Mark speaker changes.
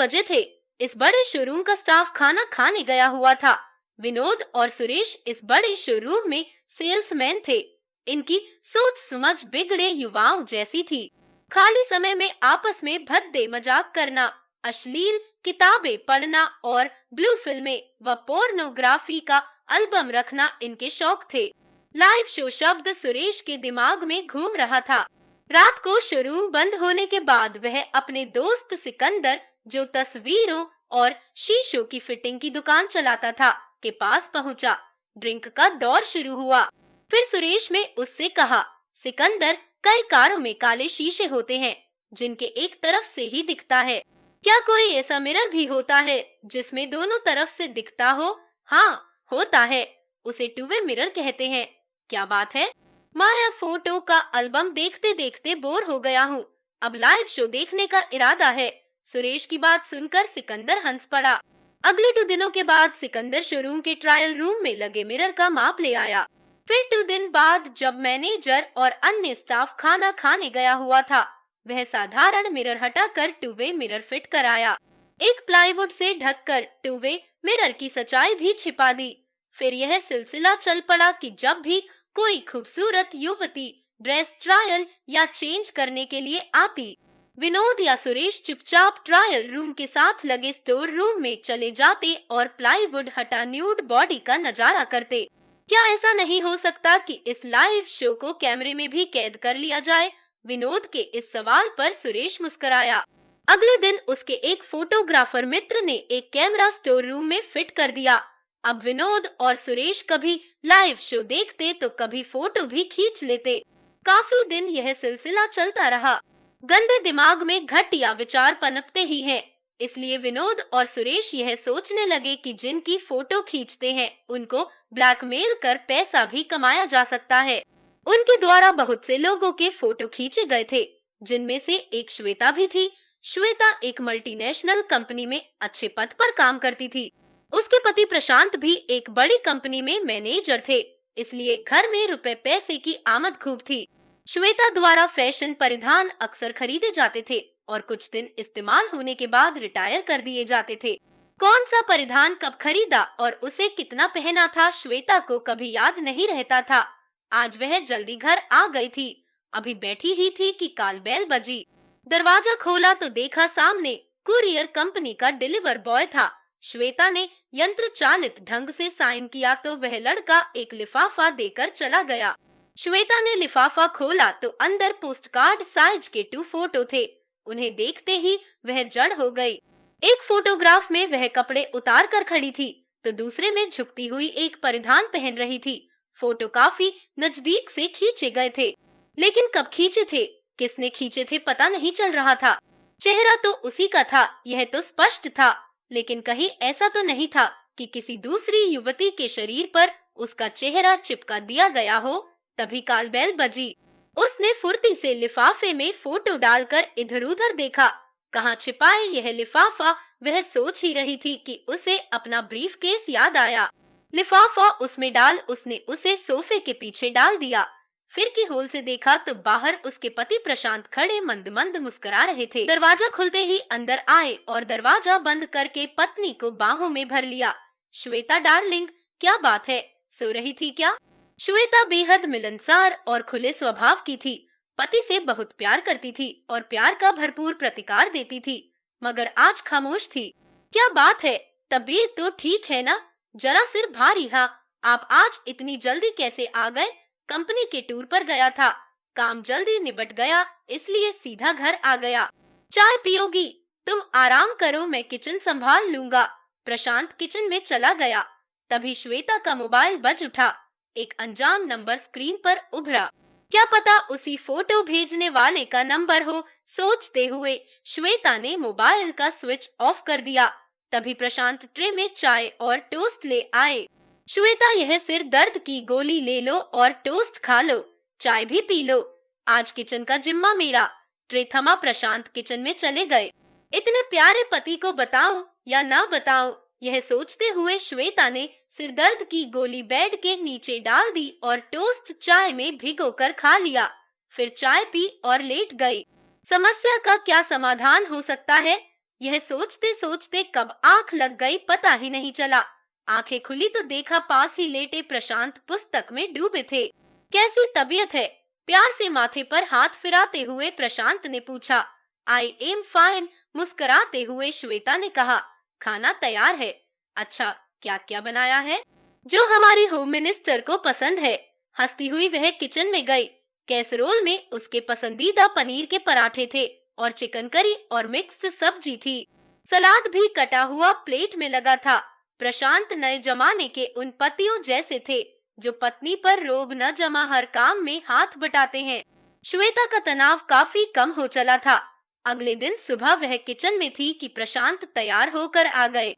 Speaker 1: बजे थे। इस बड़े शोरूम का स्टाफ खाना खाने गया हुआ था। विनोद और सुरेश इस बड़े शोरूम में सेल्समैन थे। इनकी सोच समझ बिगड़े युवाओं जैसी थी। खाली समय में आपस में भद्दे मजाक करना, अश्लील किताबें पढ़ना और ब्लू फिल्में व पोर्नोग्राफी का एल्बम रखना इनके शौक थे। लाइव शो शब्द सुरेश के दिमाग में घूम रहा था। रात को शोरूम बंद होने के बाद वह अपने दोस्त सिकंदर, जो तस्वीरों और शीशों की फिटिंग की दुकान चलाता था, के पास पहुंचा। ड्रिंक का दौर शुरू हुआ। फिर सुरेश ने उससे कहा, सिकंदर, कई कारों में काले शीशे होते हैं जिनके एक तरफ से ही दिखता है। क्या कोई ऐसा मिरर भी होता है जिसमें दोनों तरफ से दिखता हो? हाँ, होता है। उसे टू वे मिरर कहते हैं। क्या बात है। मैं फोटो का एल्बम देखते देखते बोर हो गया हूँ। अब लाइव शो देखने का इरादा है। सुरेश की बात सुनकर सिकंदर हंस पड़ा। अगले 2 दिनों के बाद सिकंदर शोरूम के ट्रायल रूम में लगे मिरर का माप ले आया। फिर 2 दिन बाद जब मैनेजर और अन्य स्टाफ खाना खाने गया हुआ था, वह साधारण मिरर हटाकर टू वे मिरर फिट कराया। एक प्लाईवुड से ढककर टू वे मिरर की सच्चाई भी छिपा दी। फिर यह सिलसिला चल पड़ा कि जब भी कोई खूबसूरत युवती ड्रेस ट्रायल या चेंज करने के लिए आती, विनोद या सुरेश चुपचाप ट्रायल रूम के साथ लगे स्टोर रूम में चले जाते और प्लाईवुड हटा न्यूड बॉडी का नजारा करते। क्या ऐसा नहीं हो सकता कि इस लाइव शो को कैमरे में भी कैद कर लिया जाए? विनोद के इस सवाल पर सुरेश मुस्कुराया। अगले दिन उसके एक फोटोग्राफर मित्र ने एक कैमरा स्टोर रूम में फिट कर दिया। अब विनोद और सुरेश कभी लाइव शो देखते तो कभी फोटो भी खींच लेते। काफी दिन यह सिलसिला चलता रहा। गंदे दिमाग में घटिया विचार पनपते ही हैं, इसलिए विनोद और सुरेश यह सोचने लगे कि जिनकी फोटो खींचते हैं उनको ब्लैकमेल कर पैसा भी कमाया जा सकता है। उनके द्वारा बहुत से लोगों के फोटो खींचे गए थे, जिनमें से एक श्वेता भी थी। श्वेता एक मल्टीनेशनल कंपनी में अच्छे पद पर काम करती थी। उसके पति प्रशांत भी एक बड़ी कंपनी में मैनेजर थे, इसलिए घर में रुपए पैसे की आमद खूब थी। श्वेता द्वारा फैशन परिधान अक्सर खरीदे जाते थे और कुछ दिन इस्तेमाल होने के बाद रिटायर कर दिए जाते थे। कौन सा परिधान कब खरीदा और उसे कितना पहना था, श्वेता को कभी याद नहीं रहता था। आज वह जल्दी घर आ गई थी। अभी बैठी ही थी कि कॉल बेल बजी। दरवाजा खोला तो देखा सामने कुरियर कंपनी का डिलीवर बॉय था। श्वेता ने यंत्र चालित ढंग से साइन किया तो वह लड़का एक लिफाफा देकर चला गया। श्वेता ने लिफाफा खोला तो अंदर पोस्ट कार्ड साइज के 2 फोटो थे। उन्हें देखते ही वह जड़ हो गई। एक फोटोग्राफ में वह कपड़े उतार कर खड़ी थी तो दूसरे में झुकती हुई एक परिधान पहन रही थी। फोटो काफी नजदीक से खींचे गए थे, लेकिन कब खींचे थे, किसने खींचे थे, पता नहीं चल रहा था। चेहरा तो उसी का था, यह तो स्पष्ट था, लेकिन कहीं ऐसा तो नहीं था कि किसी दूसरी युवती के शरीर पर उसका चेहरा चिपका दिया गया हो। तभी कॉल बेल बजी। उसने फुर्ती से लिफाफे में फोटो डालकर इधर उधर देखा। कहाँ छिपाए यह लिफाफा, वह सोच ही रही थी कि उसे अपना ब्रीफकेस याद आया। लिफाफा उसमें डाल उसने उसे सोफे के पीछे डाल दिया। फिर की होल से देखा तो बाहर उसके पति प्रशांत खड़े मंद मंद मुस्कुरा रहे थे। दरवाजा खुलते ही अंदर आए और दरवाजा बंद करके पत्नी को बाहों में भर लिया। श्वेता डार्लिंग, क्या बात है, सो रही थी क्या? श्वेता बेहद मिलनसार और खुले स्वभाव की थी। पति से बहुत प्यार करती थी और प्यार का भरपूर प्रतिकार देती थी, मगर आज खामोश थी। क्या बात है, तबीयत तो ठीक है ना? जरा सिर भारी। हाँ, आप आज इतनी जल्दी कैसे आ गए? कंपनी के टूर पर गया था, काम जल्दी निबट गया इसलिए सीधा घर आ गया। चाय पियोगी? तुम आराम करो, मैं किचन संभाल लूंगा। प्रशांत किचन में चला गया। तभी श्वेता का मोबाइल बज उठा। एक अनजान नंबर स्क्रीन पर उभरा। क्या पता उसी फोटो भेजने वाले का नंबर हो, सोचते हुए श्वेता ने मोबाइल का स्विच ऑफ कर दिया। तभी प्रशांत ट्रे में चाय और टोस्ट ले आए। श्वेता, यह सिर दर्द की गोली ले लो और टोस्ट खा लो, चाय भी पी लो, आज किचन का जिम्मा मेरा। ट्रे थमा प्रशांत किचन में चले गए। इतने प्यारे पति को बताऊं या ना बताऊं, यह सोचते हुए श्वेता ने सिरदर्द की गोली बेड के नीचे डाल दी और टोस्ट चाय में भिगोकर खा लिया। फिर चाय पी और लेट गई। समस्या का क्या समाधान हो सकता है? यह सोचते सोचते कब आंख लग गई पता ही नहीं चला। आंखें खुली तो देखा पास ही लेटे प्रशांत पुस्तक में डूबे थे। कैसी तबीयत है? प्यार से माथे पर हाथ फिराते हुए प्रशांत ने पूछा। आई एम फाइन, मुस्कुराते हुए श्वेता ने कहा। खाना तैयार है। अच्छा, क्या क्या बनाया है? जो हमारी होम मिनिस्टर को पसंद है। हंसती हुई वह किचन में गई। कैसरोल में उसके पसंदीदा पनीर के पराठे थे और चिकन करी और मिक्स्ड सब्जी थी। सलाद भी कटा हुआ प्लेट में लगा था। प्रशांत नए जमाने के उन पतियों जैसे थे जो पत्नी पर रोब न जमा हर काम में हाथ बटाते हैं। श्वेता का तनाव काफी कम हो चला था। अगले दिन सुबह वह किचन में थी कि प्रशांत तैयार होकर आ गए।